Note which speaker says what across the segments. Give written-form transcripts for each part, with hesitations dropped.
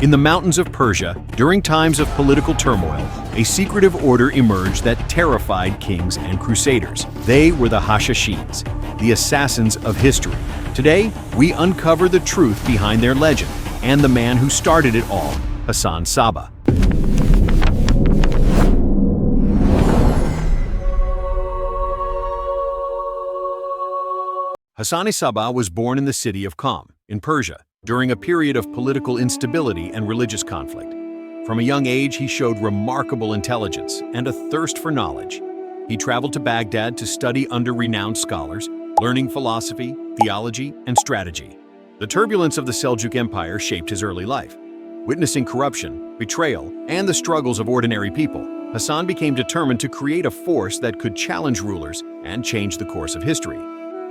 Speaker 1: In the mountains of Persia, during times of political turmoil, a secretive order emerged that terrified kings and crusaders. They were the Hashashins, the assassins of history. Today, we uncover the truth behind their legend and the man who started it all, Hasan-i Sabbah. Hasan-i Sabbah was born in the city of Qom, in Persia, during a period of political instability and religious conflict. From a young age, he showed remarkable intelligence and a thirst for knowledge. He traveled to Baghdad to study under renowned scholars, learning philosophy, theology, and strategy. The turbulence of the Seljuk Empire shaped his early life. Witnessing corruption, betrayal, and the struggles of ordinary people, Hasan became determined to create a force that could challenge rulers and change the course of history.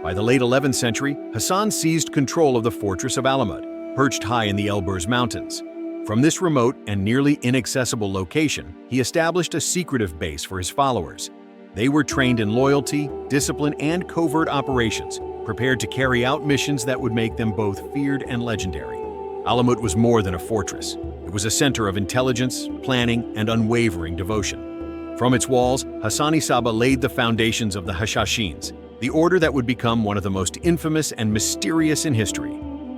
Speaker 1: By the late 11th century, Hasan seized control of the fortress of Alamut, perched high in the Elburz Mountains. From this remote and nearly inaccessible location, he established a secretive base for his followers. They were trained in loyalty, discipline, and covert operations, prepared to carry out missions that would make them both feared and legendary. Alamut was more than a fortress. It was a center of intelligence, planning, and unwavering devotion. From its walls, Hasan-i Sabbah laid the foundations of the Hashashins, the order that would become one of the most infamous and mysterious in history.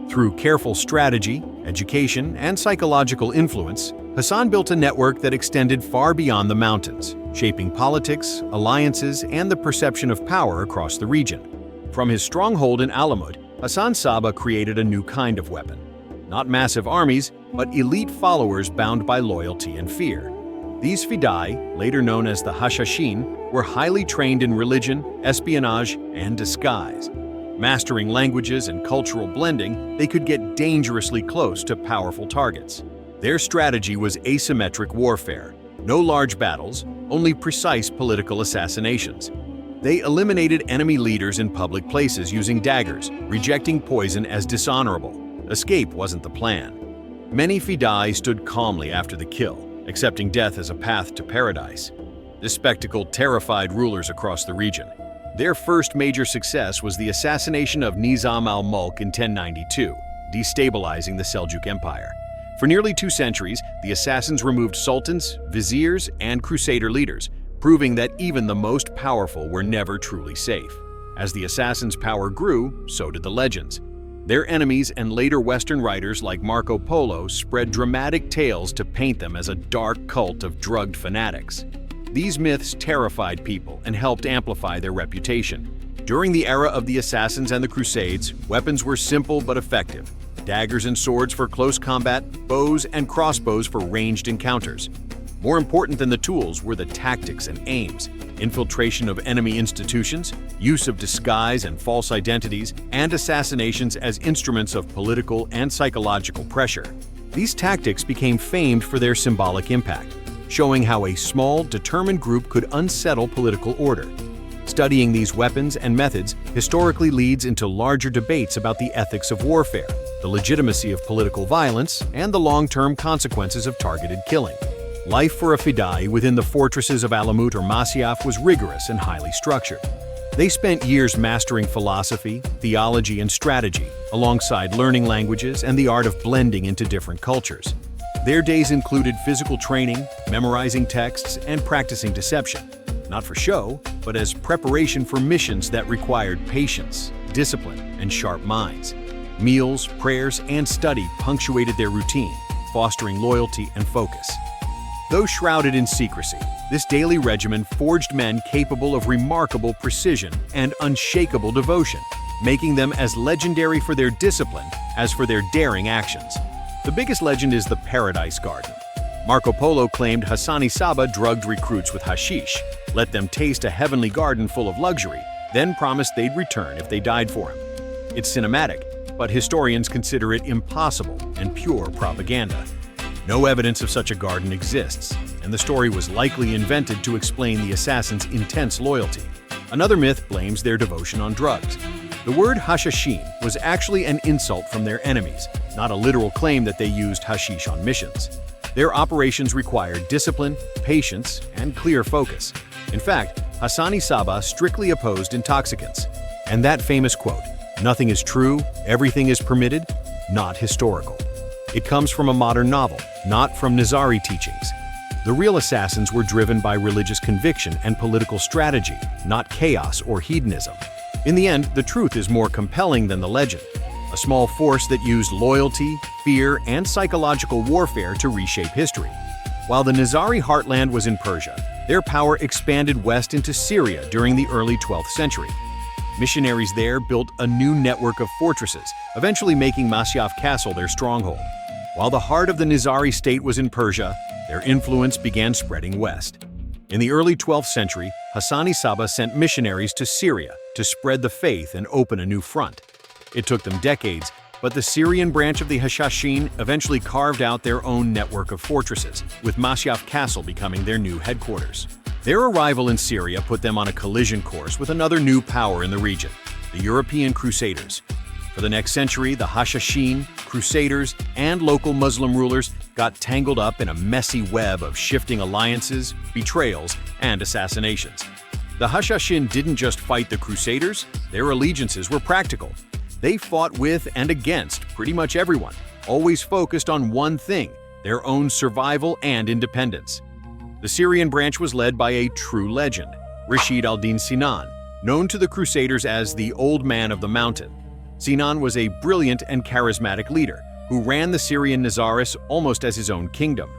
Speaker 1: Through careful strategy, education, and psychological influence, Hasan built a network that extended far beyond the mountains, shaping politics, alliances, and the perception of power across the region. From his stronghold in Alamut, Hasan-i Sabbah created a new kind of weapon. Not massive armies, but elite followers bound by loyalty and fear. These fidai, later known as the Hashashin, were highly trained in religion, espionage, and disguise. Mastering languages and cultural blending, they could get dangerously close to powerful targets. Their strategy was asymmetric warfare. No large battles, only precise political assassinations. They eliminated enemy leaders in public places using daggers, rejecting poison as dishonorable. Escape wasn't the plan. Many fidai stood calmly after the kill, accepting death as a path to paradise. This spectacle terrified rulers across the region. Their first major success was the assassination of Nizam al-Mulk in 1092, destabilizing the Seljuk Empire. For nearly 2 centuries, the assassins removed sultans, viziers, and crusader leaders, proving that even the most powerful were never truly safe. As the assassins' power grew, so did the legends. Their enemies and later Western writers like Marco Polo spread dramatic tales to paint them as a dark cult of drugged fanatics. These myths terrified people and helped amplify their reputation. During the era of the assassins and the crusades, weapons were simple but effective. Daggers and swords for close combat, bows and crossbows for ranged encounters. More important than the tools were the tactics and aims, infiltration of enemy institutions, use of disguise and false identities, and assassinations as instruments of political and psychological pressure. These tactics became famed for their symbolic impact, showing how a small, determined group could unsettle political order. Studying these weapons and methods historically leads into larger debates about the ethics of warfare, the legitimacy of political violence, and the long-term consequences of targeted killing. Life for a fidai within the fortresses of Alamut or Masyaf was rigorous and highly structured. They spent years mastering philosophy, theology, and strategy, alongside learning languages and the art of blending into different cultures. Their days included physical training, memorizing texts, and practicing deception, not for show, but as preparation for missions that required patience, discipline, and sharp minds. Meals, prayers, and study punctuated their routine, fostering loyalty and focus. Though shrouded in secrecy, this daily regimen forged men capable of remarkable precision and unshakable devotion, making them as legendary for their discipline as for their daring actions. The biggest legend is the Paradise Garden. Marco Polo claimed Hasan-i Sabbah drugged recruits with hashish, let them taste a heavenly garden full of luxury, then promised they'd return if they died for him. It's cinematic, but historians consider it impossible and pure propaganda. No evidence of such a garden exists, and the story was likely invented to explain the assassins' intense loyalty. Another myth blames their devotion on drugs. The word Hashashin was actually an insult from their enemies, not a literal claim that they used hashish on missions. Their operations required discipline, patience, and clear focus. In fact, Hasan-i Sabbah strictly opposed intoxicants. And that famous quote, "Nothing is true, everything is permitted," not historical. It comes from a modern novel, not from Nizari teachings. The real assassins were driven by religious conviction and political strategy, not chaos or hedonism. In the end, the truth is more compelling than the legend. A small force that used loyalty, fear, and psychological warfare to reshape history. While the Nizari heartland was in Persia, their power expanded west into Syria during the early 12th century. Missionaries there built a new network of fortresses, eventually making Masyaf Castle their stronghold. While the heart of the Nizari state was in Persia, their influence began spreading west. In the early 12th century, Hasan-i Sabbah sent missionaries to Syria to spread the faith and open a new front. It took them decades, but the Syrian branch of the Hashashin eventually carved out their own network of fortresses, with Masyaf Castle becoming their new headquarters. Their arrival in Syria put them on a collision course with another new power in the region, the European crusaders. For the next century, the Hashashin, crusaders, and local Muslim rulers got tangled up in a messy web of shifting alliances, betrayals, and assassinations. The Hashashin didn't just fight the crusaders, their allegiances were practical. They fought with and against pretty much everyone, always focused on one thing, their own survival and independence. The Syrian branch was led by a true legend, Rashid al-Din Sinan, known to the crusaders as the Old Man of the Mountain. Sinan was a brilliant and charismatic leader who ran the Syrian Nizaris almost as his own kingdom.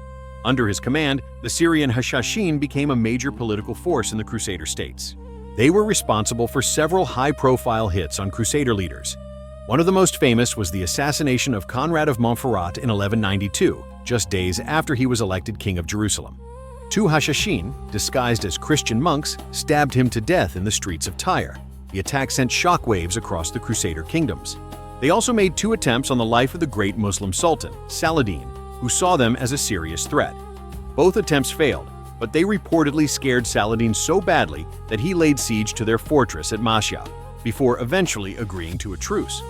Speaker 1: Under his command, the Syrian Hashashin became a major political force in the Crusader states. They were responsible for several high-profile hits on Crusader leaders. One of the most famous was the assassination of Conrad of Montferrat in 1192, just days after he was elected king of Jerusalem. Two Hashashin, disguised as Christian monks, stabbed him to death in the streets of Tyre. The attack sent shockwaves across the Crusader kingdoms. They also made two attempts on the life of the great Muslim sultan, Saladin, who saw them as a serious threat. Both attempts failed, but they reportedly scared Saladin so badly that he laid siege to their fortress at Masyaf, before eventually agreeing to a truce.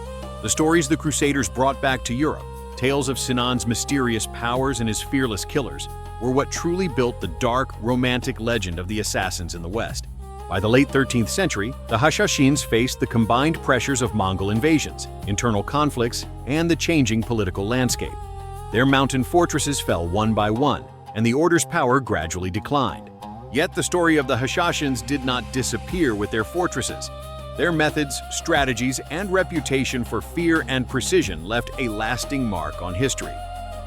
Speaker 1: The stories the Crusaders brought back to Europe, tales of Sinan's mysterious powers and his fearless killers, were what truly built the dark, romantic legend of the assassins in the West. By the late 13th century, the Hashashins faced the combined pressures of Mongol invasions, internal conflicts, and the changing political landscape. Their mountain fortresses fell one by one, and the order's power gradually declined. Yet the story of the Hashashins did not disappear with their fortresses. Their methods, strategies, and reputation for fear and precision left a lasting mark on history.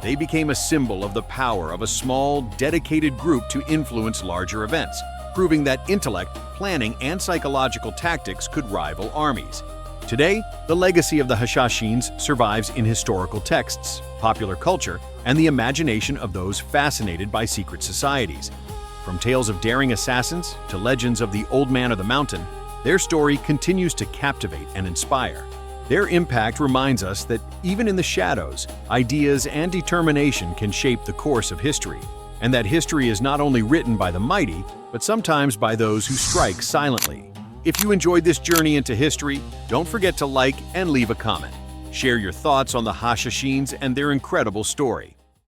Speaker 1: They became a symbol of the power of a small, dedicated group to influence larger events, proving that intellect, planning, and psychological tactics could rival armies. Today, the legacy of the Hashashins survives in historical texts, popular culture, and the imagination of those fascinated by secret societies. From tales of daring assassins to legends of the Old Man of the Mountain, their story continues to captivate and inspire. Their impact reminds us that even in the shadows, ideas and determination can shape the course of history, and that history is not only written by the mighty, but sometimes by those who strike silently. If you enjoyed this journey into history, don't forget to like and leave a comment. Share your thoughts on the Hashashins and their incredible story.